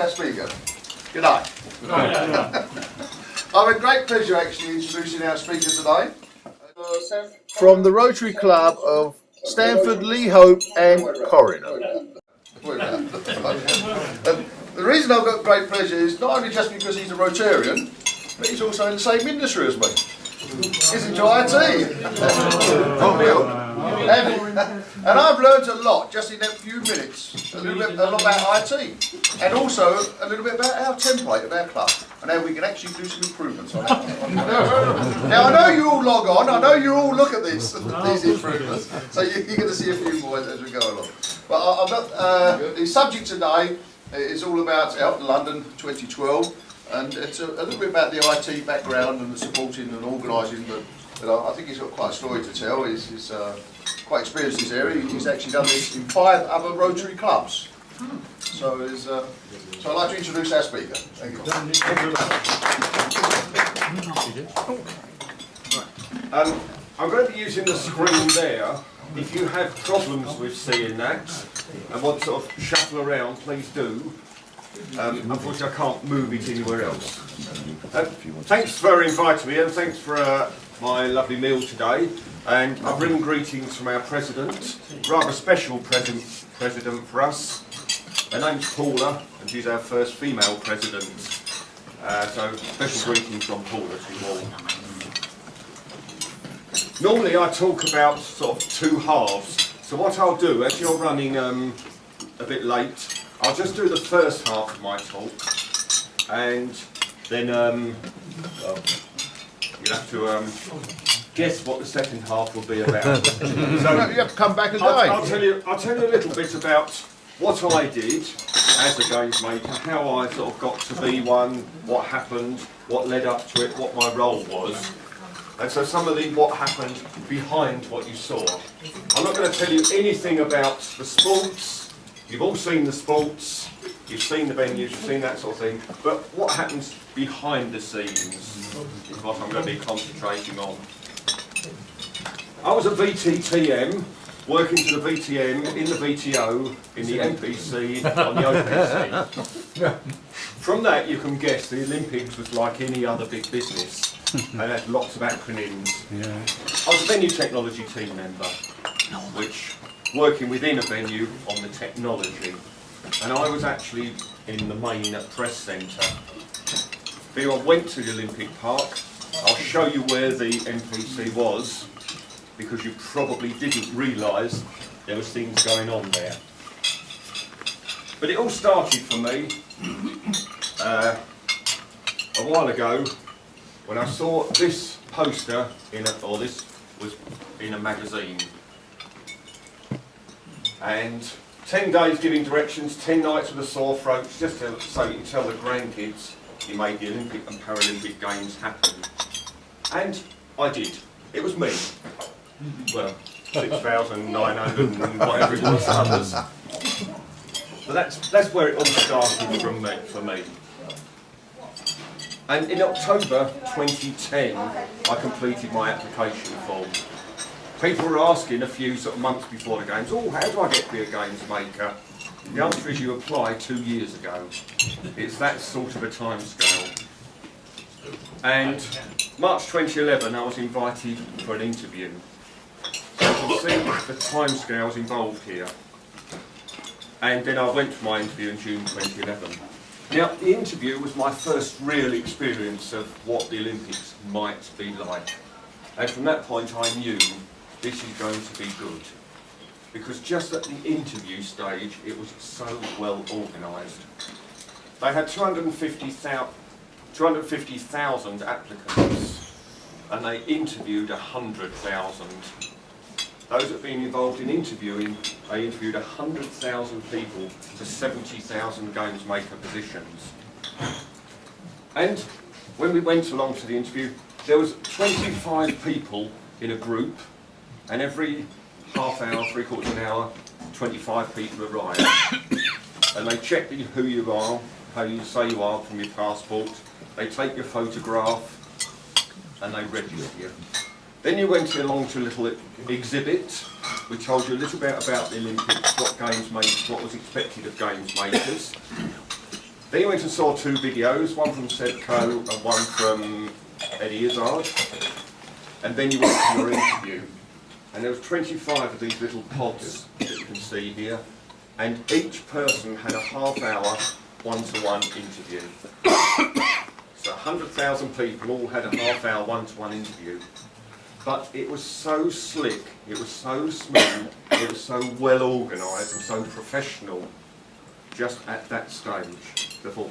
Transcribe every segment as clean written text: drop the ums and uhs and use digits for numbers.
our speaker. Good night. I have a great pleasure actually introducing our speaker today. From the Rotary Club of Stanford, Lee Hope and Corringham. The reason I've got great pleasure is not only just because he's a Rotarian, but he's also in the same industry as me. He's into IT. And I've learned a lot just in that few minutes, a lot about IT, and also a little bit about our template of our club, and how we can actually do some improvements on it. Now I know you all log on, I know you all look at these improvements, so you're going to see a few more as we go along. But I've got, the subject today is all about Out in London 2012. And it's a little bit about the IT background and the supporting and organising, but I think he's got quite a story to tell. He's quite experienced in this area. He's actually done this in 5 other Rotary clubs. So I'd like to introduce our speaker. Thank you. I'm going to be using the screen there. If you have problems with seeing that and want to sort of shuffle around, please do. Unfortunately, I can't move it anywhere else. Thanks for inviting me, and thanks for my lovely meal today. And I bring greetings from our president, rather special president for us. Her name's Paula, and she's our first female president. So special greetings from Paula to you all. Normally, I talk about sort of 2 halves. So what I'll do, as you're running a bit late, I'll just do the first half of my talk, and then you'll have to guess what the second half will be about. So you have to come back again. I'll tell you a little bit about what I did as a games maker, how I sort of got to be one, what happened, what led up to it, what my role was. And so some of what happened behind what you saw. I'm not going to tell you anything about the sports. You've all seen the sports, you've seen the venues, you've seen that sort of thing, but what happens behind the scenes is what I'm going to be concentrating on. I was a VTTM, working to the VTM, in the VTO, in the MPC, on the OPC. From that you can guess the Olympics was like any other big business, and had lots of acronyms. I was a venue technology team member, which working within a venue on the technology, and I was actually in the main press centre. I went to the Olympic Park. I'll show you where the MPC was, because you probably didn't realise there was things going on there. But it all started for me a while ago when I saw this poster this was in a magazine. And 10 days giving directions, 10 nights with a sore throat, just so you can tell the grandkids you made the Olympic and Paralympic Games happen. And I did. It was me. Well, 6,900 and whatever it was others. But that's where it all started for me. And in October 2010, I completed my application form. People were asking a few sort of months before the games, oh, how do I get to be a games maker? The answer is you applied 2 years ago. It's that sort of a time scale. And March 2011, I was invited for an interview. So you can see the time scales involved here. And then I went for my interview in June 2011. Now, the interview was my first real experience of what the Olympics might be like. And from that point, I knew this is going to be good, because just at the interview stage it was so well organised. They had 250,000 applicants, and they interviewed 100,000. Those that have been involved in interviewing, they interviewed 100,000 people to 70,000 games maker positions. And when we went along to the interview, there was 25 people in a group, and every half hour, 3/4 of an hour, 25 people arrive. And they check who you are, how you say you are from your passport, they take your photograph, and they register you. Then you went along to a little exhibit, which told you a little bit about the Olympics, what was expected of games makers. Then you went and saw 2 videos, one from Seb Coe and one from Eddie Izzard. And then you went to your interview. And there was 25 of these little pods that you can see here. And each person had a half-hour one-to-one interview. So 100,000 people all had a half-hour one-to-one interview. But it was so slick, it was so smooth, it was so well organised and so professional just at that stage. I thought,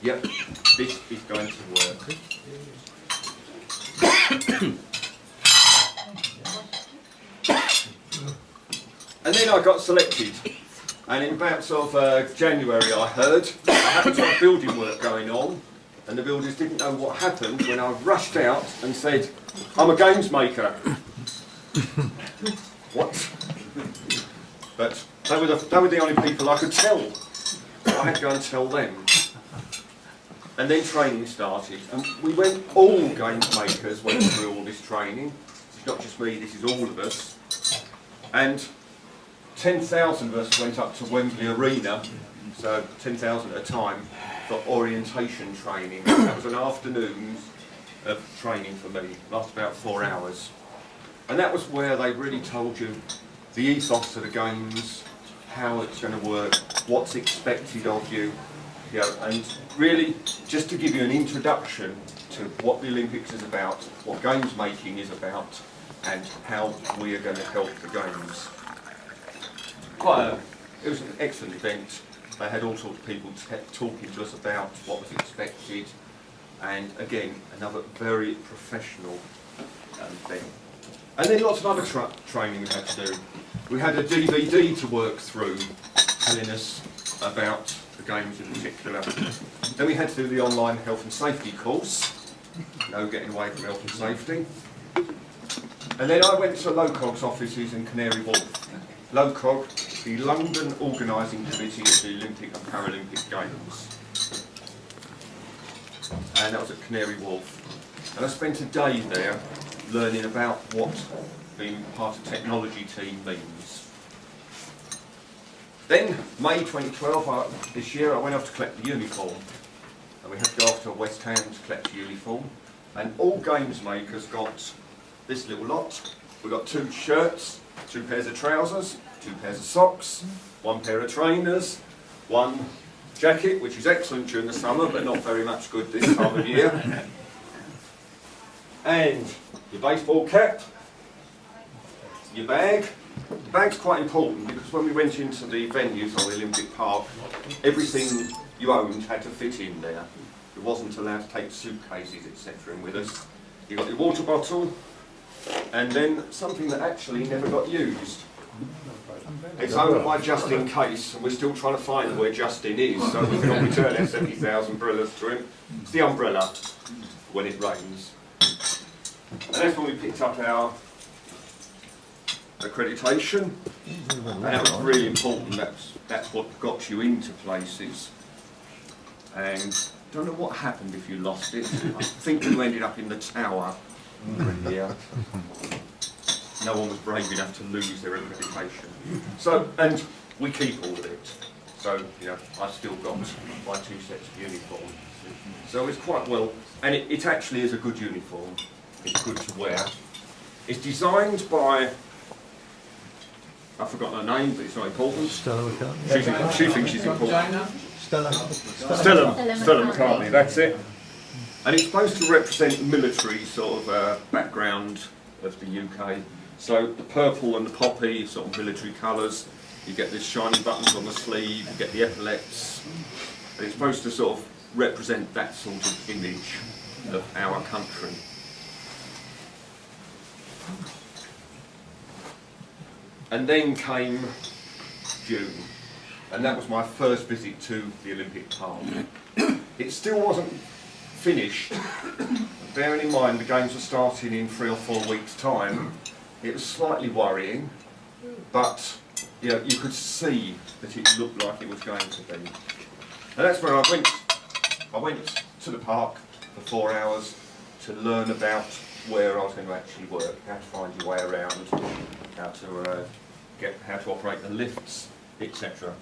yep, this is going to work. And then I got selected. And in about sort of January I heard, I happened to have building work going on, and the builders didn't know what happened when I rushed out and said, I'm a games maker. What? But they were the only people I could tell. So I had to go and tell them. And then training started. And all games makers went through all this training. It's not just me, this is all of us. And 10,000 of us went up to Wembley Arena, so 10,000 at a time, for orientation training. That was an afternoon of training for me, it lasted about 4 hours. And that was where they really told you the ethos of the games, how it's going to work, what's expected of you, and really just to give you an introduction to what the Olympics is about, what games making is about, and how we are going to help the games. It was an excellent event. They had all sorts of people talking to us about what was expected, and again, another very professional thing. And then lots of other training we had to do. We had a DVD to work through, telling us about the games in particular. Then we had to do the online health and safety course, no getting away from health and safety. And then I went to LOCOG's offices in Canary Wharf. LOCOG, the London Organising Committee of the Olympic and Paralympic Games. And that was at Canary Wharf. And I spent a day there learning about what being part of technology team means. Then, May 2012, this year, I went off to collect the uniform. And we had to go off to West Ham to collect the uniform. And all games makers got this little lot. We got 2 shirts, 2 pairs of trousers, 2 pairs of socks, 1 pair of trainers, 1 jacket, which is excellent during the summer, but not very much good this time of year. And your baseball cap, your bag. The bag's quite important because when we went into the venues on the Olympic Park, everything you owned had to fit in there. You wasn't allowed to take suitcases, etc. in with us. You got your water bottle, and then something that actually never got used. It's owned by Just In Case, and we're still trying to find where Justin is, so we can return our 70,000 umbrellas to him. It's the umbrella when it rains. And that's when we picked up our accreditation, and that was really important. That's what got you into places. And don't know what happened if you lost it. I think you ended up in the tower. Yeah. No one was brave enough to lose their accreditation. So, and we keep all of it. So, you know, I still got my 2 sets of uniform. So it's quite well, and it actually is a good uniform. It's good to wear. It's designed by, I've forgotten her name, but it's not important. Stella McCartney. She thinks she's important. Stella McCartney, that's it. And it's supposed to represent the military sort of background of the UK. So the purple and the poppy, sort of military colours. You get these shiny buttons on the sleeve, you get the epaulets. And it's supposed to sort of represent that sort of image of our country. And then came June, and that was my first visit to the Olympic Park. It still wasn't finished. Bearing in mind the games were starting in 3 or 4 weeks' time, it was slightly worrying, but you know, you could see that it looked like it was going to be. And that's where I went. I went to the park for 4 hours to learn about where I was going to actually work, how to find your way around, how to operate the lifts, etc.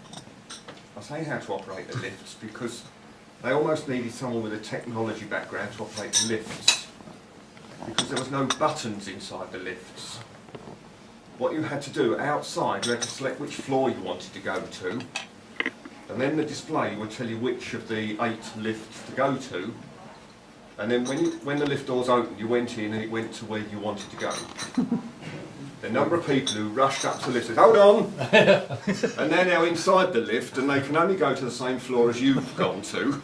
I say how to operate the lifts because they almost needed someone with a technology background to operate the lifts, because there was no buttons inside the lifts. What you had to do outside, you had to select which floor you wanted to go to, and then the display would tell you which of the 8 lifts to go to, and then when the lift doors opened, you went in and it went to where you wanted to go. The number of people who rushed up to the lift said, "Hold on!" and they're now inside the lift and they can only go to the same floor as you've gone to.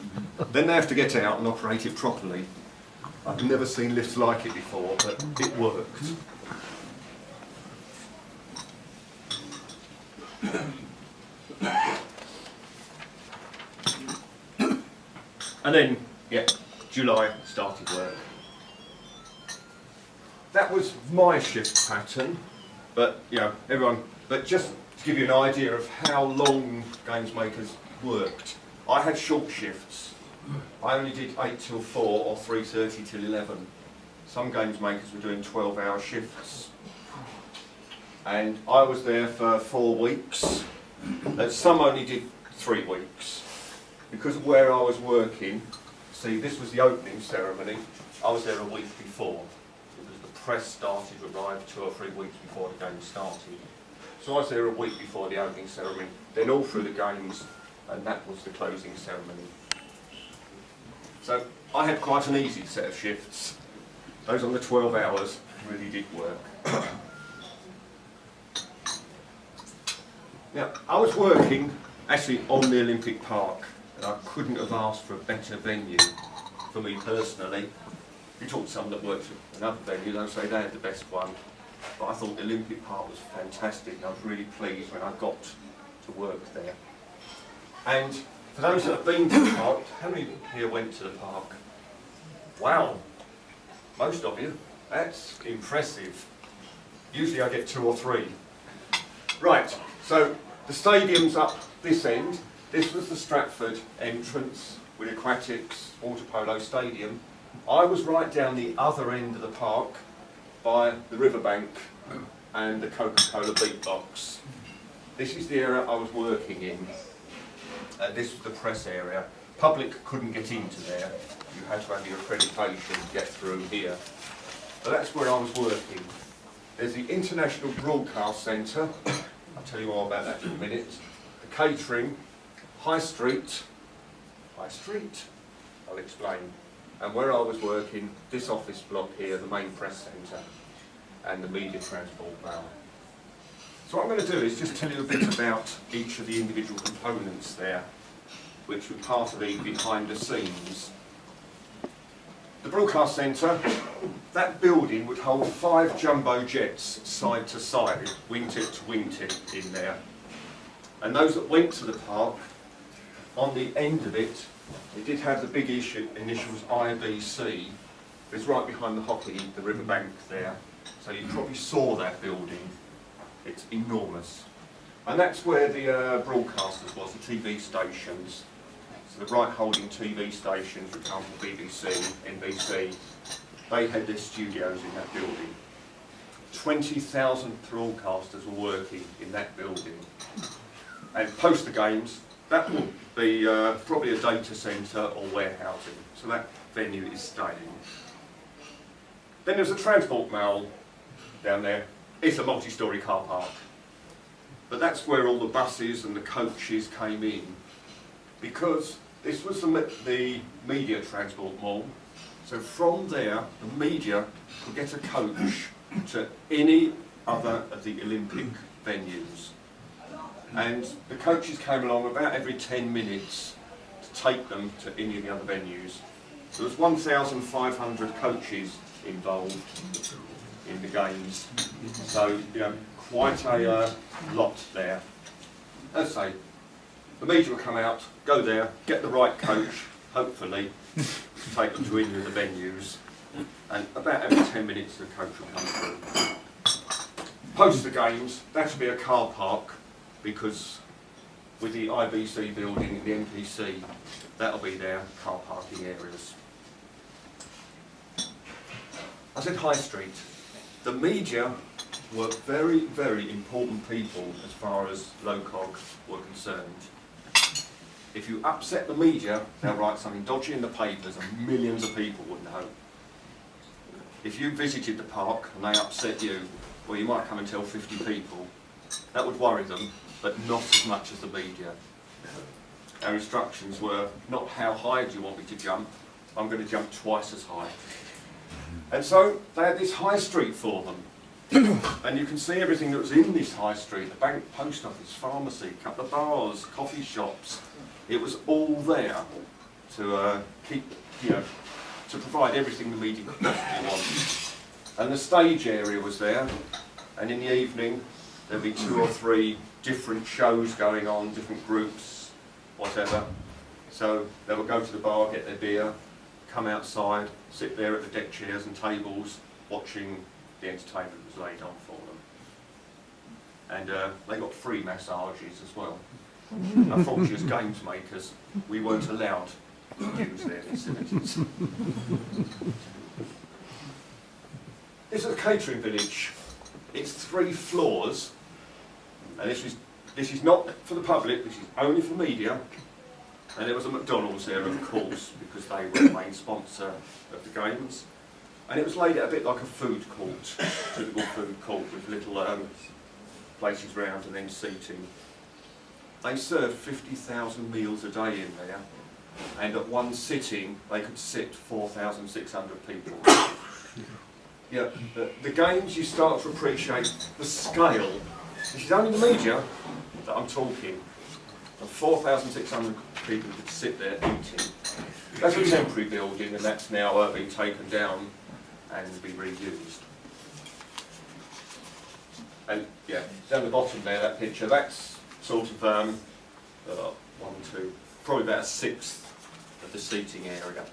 Then they have to get out and operate it properly. I've never seen lifts like it before, but it worked. And then, yeah, July started work. That was my shift pattern, but but just to give you an idea of how long games makers worked. I had short shifts. I only did 8 till 4 or 3:30 till 11. Some games makers were doing 12-hour shifts. And I was there for 4 weeks. And some only did 3 weeks. Because of where I was working, see, this was the opening ceremony. I was there a week before. Because the press started to arrive 2 or 3 weeks before the game started. So I was there a week before the opening ceremony, then all through the games, and that was the closing ceremony. So I had quite an easy set of shifts. Those on the 12 hours really did work. Now, I was working actually on the Olympic Park, and I couldn't have asked for a better venue for me personally. You talk to some that worked at another venue, they'll say they had the best one. But I thought the Olympic Park was fantastic, and I was really pleased when I got to work there. And for those that have been to the park, how many here went to the park? Wow, most of you. That's impressive. Usually I get 2 or 3. Right, so the stadium's up this end. This was the Stratford entrance with aquatics, water polo stadium. I was right down the other end of the park by the riverbank and the Coca-Cola beatbox. This is the area I was working in. This was the press area. Public couldn't get into there. You had to have your accreditation to get through here. But that's where I was working. There's the International Broadcast Centre. I'll tell you all about that in a minute. The catering, High Street, I'll explain. And where I was working, this office block here, the main press centre, and the media transport rail. So what I'm going to do is just tell you a bit about each of the individual components there, which were part of the behind the scenes. The broadcast centre, that building would hold 5 jumbo jets side to side, wingtip to wingtip in there. And those that went to the park, on the end of it, it did have the big initials IBC. It's right behind the hockey, the riverbank there. So you probably saw that building. It's enormous. And that's where the broadcasters was, the TV stations. So the right holding TV stations, for example BBC, NBC, they had their studios in that building. 20,000 broadcasters were working in that building. And post the games, that will be probably a data centre or warehousing. So that venue is staying. Then there's a transport mall down there. It's a multi-storey car park. But that's where all the buses and the coaches came in, because this was the media transport mall. So from there, the media could get a coach to any other of the Olympic venues. And the coaches came along about every 10 minutes to take them to any of the other venues. So there's 1,500 coaches involved in the games. So, quite a lot there. As I say, the media will come out, go there, get the right coach, hopefully, to take them to any of the venues. And about every 10 minutes the coach will come through. Post the games, that will be a car park, because with the IBC building, the NPC, that'll be their car parking areas. I said High Street. The media were very, very important people as far as LOCOG were concerned. if you upset the media, they'll write something dodgy in the papers and millions of people would know. If you visited the park and they upset you, well, you might come and tell 50 people. That would worry them, but not as much as the media. Our instructions were not how high do you want me to jump, I'm going to jump twice as high. And so they had this high street for them. And you can see everything that was in this high street, the bank, post office, pharmacy, a couple of bars, coffee shops. It was all there to keep, to provide everything the media could possibly want. And the stage area was there, and in the evening there'd be 2 or 3 different shows going on, different groups, whatever. So they would go to the bar, get their beer, come outside, sit there at the deck chairs and tables, watching the entertainment that was laid on for them. And they got free massages as well. Unfortunately, as games makers, we weren't allowed to use their facilities. This is a catering village. It's 3 floors, and this is not for the public, this is only for media. And there was a McDonald's there, of course, because they were the main sponsor of the games. And it was laid out a bit like a food court, typical food court with little places round and then seating. They served 50,000 meals a day in there, and at one sitting they could sit 4,600 people. Yeah, the games, you start to appreciate the scale. This is only the media that I'm talking. 4,600 people could sit there eating. That's a temporary building, and that's now been taken down and be reused. And yeah, down the bottom there, that picture, that's sort of 1, 2, probably about 1/6 of the seating area.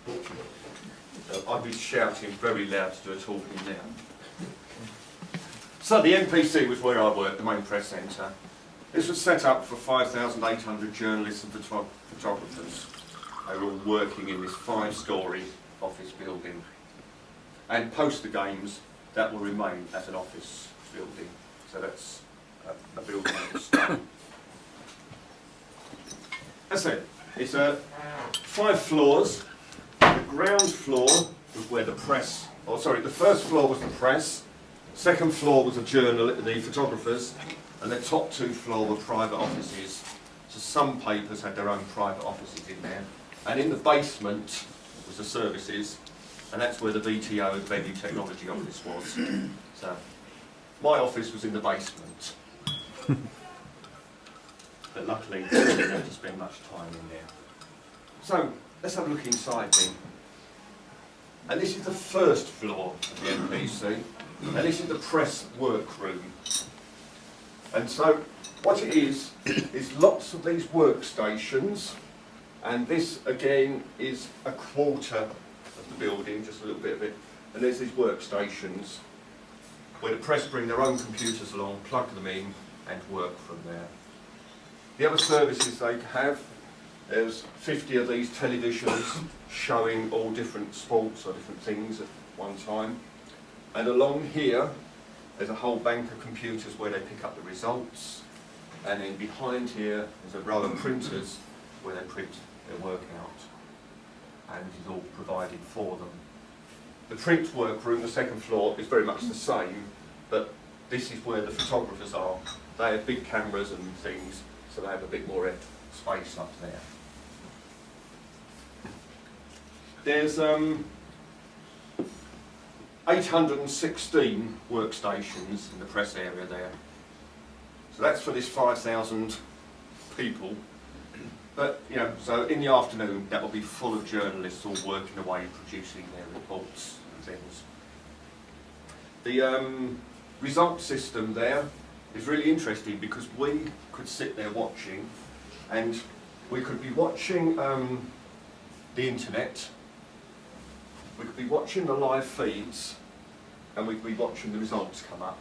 I'd be shouting very loud to do a talking now. So the MPC was where I worked, the main press centre. This was set up for 5,800 journalists and photographers. They were all working in this 5-storey office building. And post the games, that will remain as an office building. So that's a building that will stay. As I said, it's 5 floors. The ground floor was where the press, the first floor was the press, second floor was the photographers, and the top 2 floors were private offices. So some papers had their own private offices in there. And in the basement was the services, and that's where the VTO, the Venue Technology Office, was. So my office was in the basement. But luckily, I didn't have to spend much time in there. So let's have a look inside then. And this is the first floor of the MPC, and this is the press workroom. And so what it is lots of these workstations, and this again is a quarter of the building, just a little bit of it, and there's these workstations where the press bring their own computers along, plug them in and work from there. The other services they have, there's 50 of these televisions showing all different sports or different things at one time, and along here there's a whole bank of computers where they pick up the results, and then behind here there's a row of printers where they print their work out, and it is all provided for them. The print workroom, the second floor, is very much the same, but this is where the photographers are. They have big cameras and things, so they have a bit more space up there. There's 816 workstations in the press area there. So that's for this 5,000 people. But, so in the afternoon, that will be full of journalists all working away, producing their reports and things. The result system there is really interesting because we could sit there watching, and we could be watching the internet, we could be watching the live feeds, and we could be watching the results come up.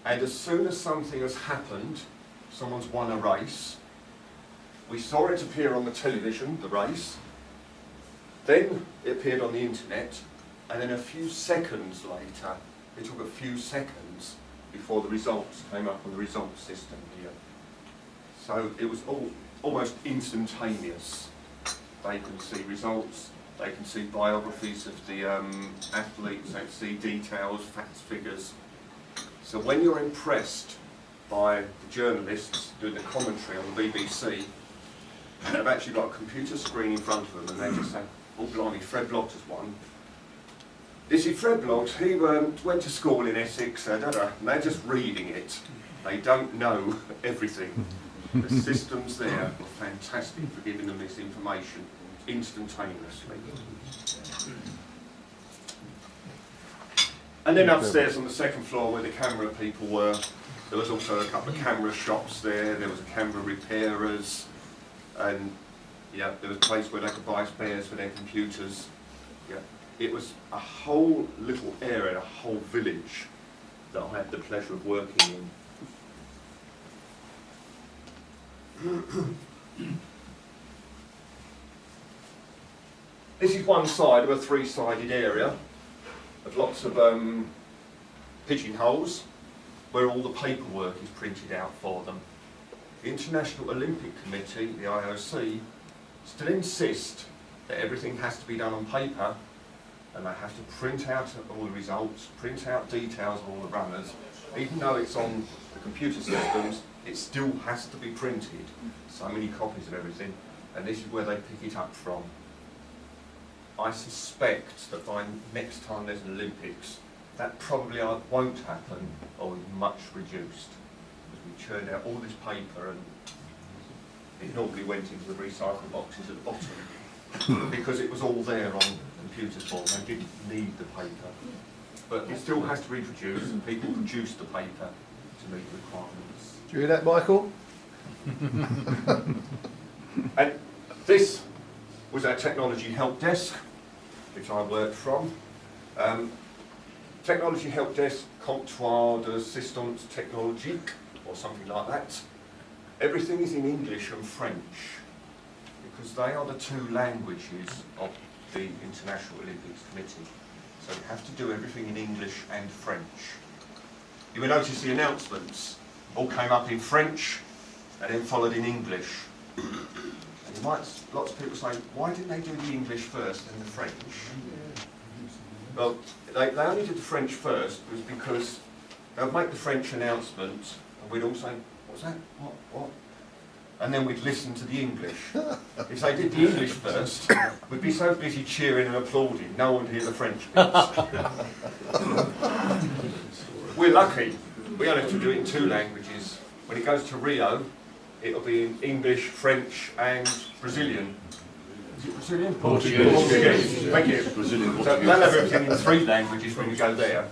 And as soon as something has happened, someone's won a race, we saw it appear on the television, the race, then it appeared on the internet, and then a few seconds later, it took a few seconds before the results came up on the results system here. So it was almost instantaneous. They can see results, they can see biographies of the athletes, they can see details, facts, figures. So when you're impressed by the journalists doing the commentary on the BBC, they've actually got a computer screen in front of them and they just say, oh blimey, Fred Bloggs has won. This is Fred Bloggs, he went to school in Essex, and they're just reading it. They don't know everything. The systems there are fantastic for giving them this information instantaneously. And then upstairs on the second floor where the camera people were, there was also a couple of camera shops there was a camera repairers, and yeah, there was a place where they could buy spares for their computers. Yeah, it was a whole little area, a whole village that I had the pleasure of working in. This is one side of a three-sided area of lots of pigeonholes where all the paperwork is printed out for them. The International Olympic Committee, the IOC, still insist that everything has to be done on paper, and they have to print out all the results, print out details of all the runners. Even though it's on the computer systems, it still has to be printed. So many copies of everything, and this is where they pick it up from. I suspect that by next time there's an Olympics, that probably won't happen, or is much reduced. Because we churned out all this paper, and it normally went into the recycle boxes at the bottom, because it was all there on computer form. They didn't need the paper. But it still has to be produced, and people produce the paper to meet the requirements. Do you hear that, Michael? And this was our technology help desk, which I worked from. Technology help desk, comptoir d'assistance technologique, or something like that. Everything is in English and French, because they are the two languages of the International Olympics Committee. So you have to do everything in English and French. You will notice the announcements all came up in French and then followed in English. And you might, lots of people say, why didn't they do the English first and the French? Well, they only did the French first was because they would make the French announcement and we'd all say, what's that? What? And then we'd listen to the English. If they did the English first, we'd be so busy cheering and applauding, no one would hear the French bits. We're lucky. We only have to do it in two languages. When it goes to Rio, it'll be in English, French and Brazilian. Is it Brazilian? Portuguese. Thank you. Brazilian, so they'll have everything in three languages when you go there.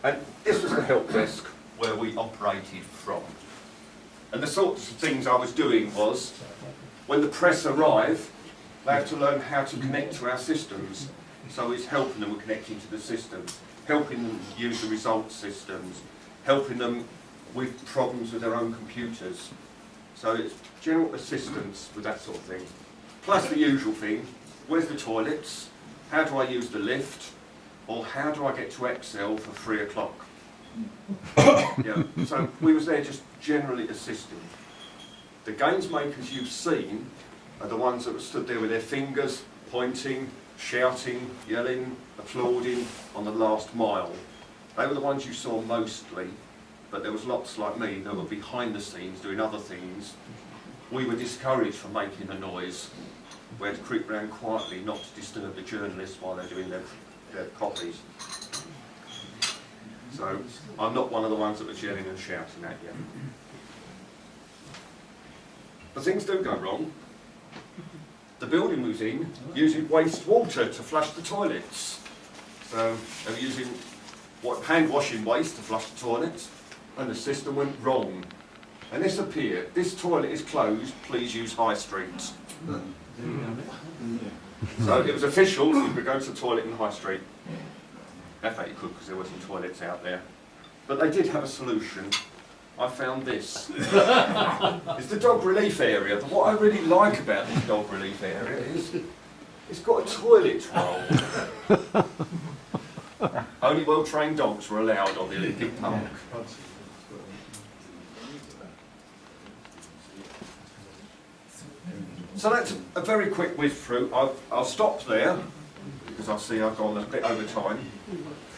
And this was the help desk where we operated from. And the sorts of things I was doing was, when the press arrive, they have to learn how to connect to our systems. So it's helping them with connecting to the systems, helping them use the results systems, helping them with problems with their own computers. So it's general assistance with that sort of thing. Plus the usual thing, where's the toilets? How do I use the lift? Or how do I get to Excel for 3 o'clock? Yeah, so we was there just generally assisting. The games makers you've seen are the ones that were stood there with their fingers pointing, shouting, yelling, applauding on the last mile. They were the ones you saw mostly, but there was lots like me that were behind the scenes doing other things. We were discouraged from making a noise. We had to creep around quietly not to disturb the journalists while they're doing their copies. So I'm not one of the ones that was yelling and shouting at you. But things do go wrong. The building we was in using wastewater to flush the toilets. So they were using hand washing waste to flush the toilets, and the system went wrong. And this appeared, this toilet is closed, please use High Street. So it was official, you could go to the toilet in High Street. In fact you could, because there wasn't toilets out there. But they did have a solution. I found this. It's the dog relief area, but what I really like about this dog relief area is it's got a toilet roll. Only well-trained dogs were allowed on the Olympic Park. So that's a very quick whiz through. I'll stop there because I see I've gone a bit over time.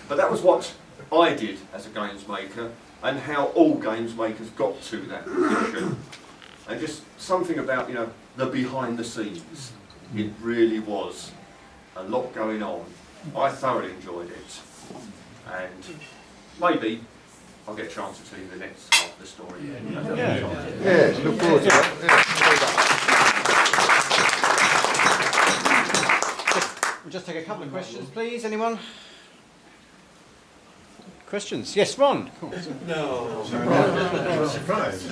But that was what I did as a games maker and how all games makers got to that position. And just something about, you know, the behind the scenes. It really was a lot going on. I thoroughly enjoyed it. And maybe I'll get a chance to tell you the next half of the story. Yeah, look forward to that. We'll just take a couple of questions, please. Anyone? Questions? Yes, Ron. Surprise.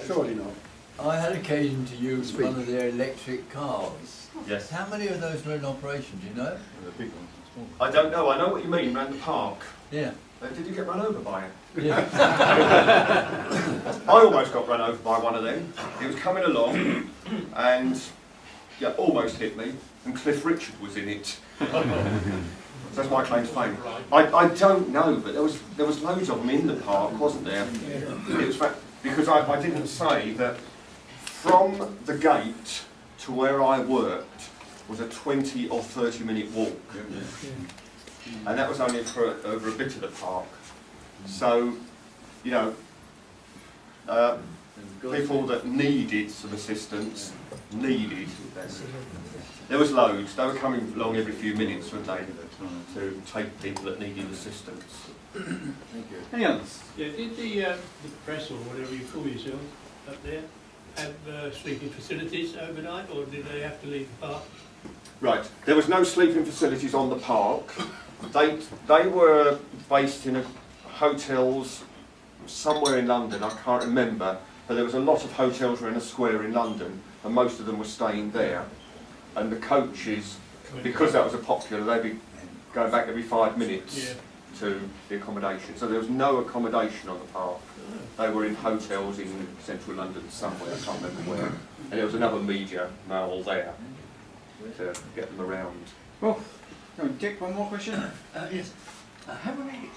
Surely not. I had occasion to use one of their electric cars. Yes. How many of those were in operation, do you know? I don't know. I know what you mean, around the park. Yeah. Did you get run over by it? Yeah. I almost got run over by one of them. He was coming along and almost hit me, and Cliff Richard was in it. That's my claim to fame. I don't know, but there was loads of them in the park, wasn't there? It was because I didn't say that from the gate to where I worked was a 20 or 30 minute walk. And that was only for over a bit of the park. So, you know, people that needed some assistance, there was loads. They were coming along every few minutes, weren't they, to take people that needed assistance. Thank you. Any others? Yeah, did the press or whatever you call yourselves up there have sleeping facilities overnight, or did they have to leave the park? Right, there was no sleeping facilities on the park. They were based in hotels somewhere in London, I can't remember, but there was a lot of hotels around a square in London, and most of them were staying there. And the coaches, because that was a popular, they'd be going back every 5 minutes to the accommodation. So there was no accommodation on the park. They were in hotels in central London somewhere, I can't remember where. And there was another media mole there to get them around. Well, Dick, one more question? Yes. How many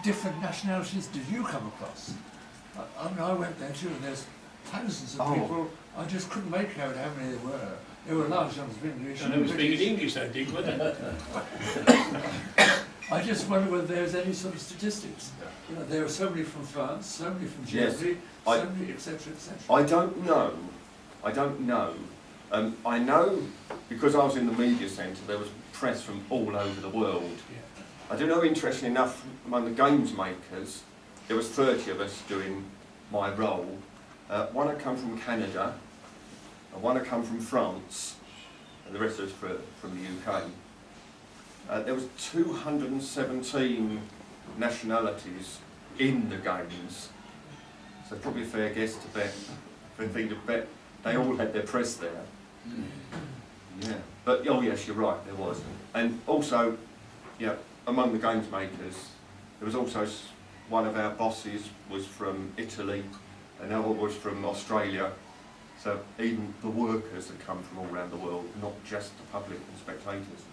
different nationalities did you come across? I mean, I went there too, and there's thousands of people. I just couldn't make out how many there were. There were large numbers of English. And they were speaking English, I think, weren't they? I just wonder whether there's any sort of statistics. You know, there are so many from France, so many from Germany, so many, etc., etc. I don't know. I know because I was in the media centre, there was press from all over the world. I do know, interestingly enough, among the games makers, there was 30 of us doing my role. One had come from Canada, and one had come from France, and the rest of us from the UK. There was 217 nationalities in the games, so probably a fair guess to bet, they all had their press there. Yeah, but oh yes, you're right, there was. And also, yeah, among the games makers, there was also one of our bosses was from Italy, another was from Australia. So even the workers had come from all around the world, not just the public and spectators.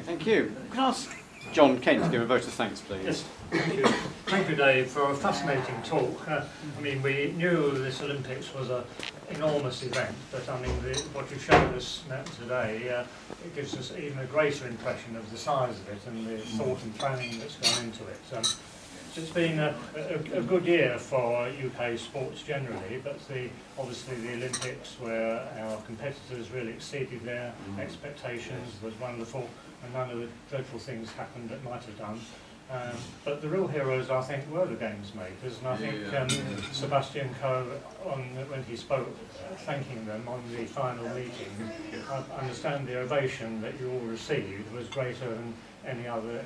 Thank you. Can I ask John Kent to give a vote of thanks, please? Yes, thank you. Thank you, Dave, for a fascinating talk. I mean, we knew this Olympics was an enormous event, but I mean, what you've shown us today, it gives us even a greater impression of the size of it and the thought and planning that's gone into it. It's been a good year for UK sports generally, but obviously the Olympics, where our competitors really exceeded their expectations, was wonderful, and none of the dreadful things happened that might have done. But the real heroes, I think, were the games makers, and I think Sebastian Coe, when he spoke, thanking them on the final meeting, I understand the ovation that you all received was greater than any other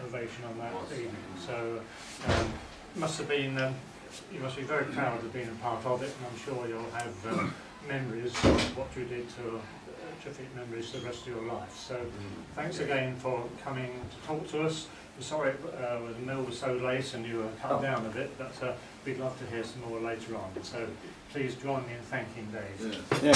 ovation on that evening. So must have been, you must be very proud of being a part of it, and I'm sure you'll have memories of what you did to terrific memories the rest of your life. So thanks again for coming to talk to us. I'm sorry the mill was so late and you were cut down a bit, but we'd love to hear some more later on. So please join me in thanking Dave. Yeah.